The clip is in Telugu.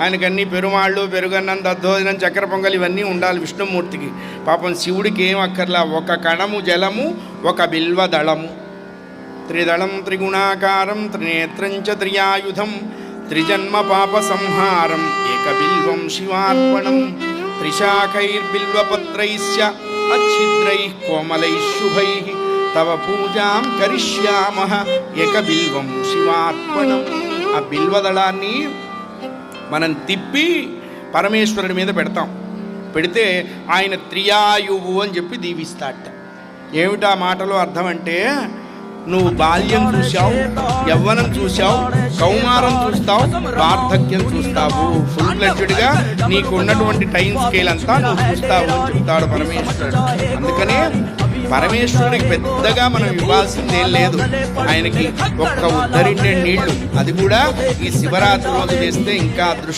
ఆయనకన్నీ పెరుమాళ్ళు, పెరుగన్నం, దద్దోజనం, చక్కెర పొంగల్ ఇవన్నీ ఉండాలి విష్ణుమూర్తికి. పాపం శివుడికి ఏం అక్కర్లా, ఒక కణము జలము, ఒక బిల్వదళము. త్రిదళం త్రిగుణాకారం త్రినేత్రం చ త్రియాయుధం త్రిజన్మ పాప సంహారం ఏకబిల్వం శివార్పణం త్రిశాఖైర్బిల్వపత్రైశ్చ అచ్ఛిద్రైః కోమలైః శుభైః తవ పూజాం కరిష్యామః ఏకబిల్వం శివార్పణం. ఆ బిల్వదళాన్ని మనం తిప్పి పరమేశ్వరుడి మీద పెడతాం. పెడితే ఆయన త్రియాయువు అని చెప్పి దీవిస్తాట. ఏమిటా మాటలో అర్థం అంటే, నువ్వు బాల్యం చూసావు, యవ్వనం చూసావు, కౌమారం చూస్తావు, వార్ధక్యం చూస్తావు. ఫుల్ ఫ్లెడ్జ్డ్గా నీకు ఉన్నటువంటి టైం స్కేల్ అంతా నువ్వు చూస్తావు అని చెప్తాడు పరమేశ్వరుడు. అందుకనే పరమేశ్వరుడికి పెద్దగా మనం ఇవ్వాల్సిందేం లేదు. ఆయనకి ఒక్క ఉద్ధరిండే నీళ్లు, అది కూడా ఈ శివరాత్రి రోజు చేస్తే ఇంకా అదృష్టం.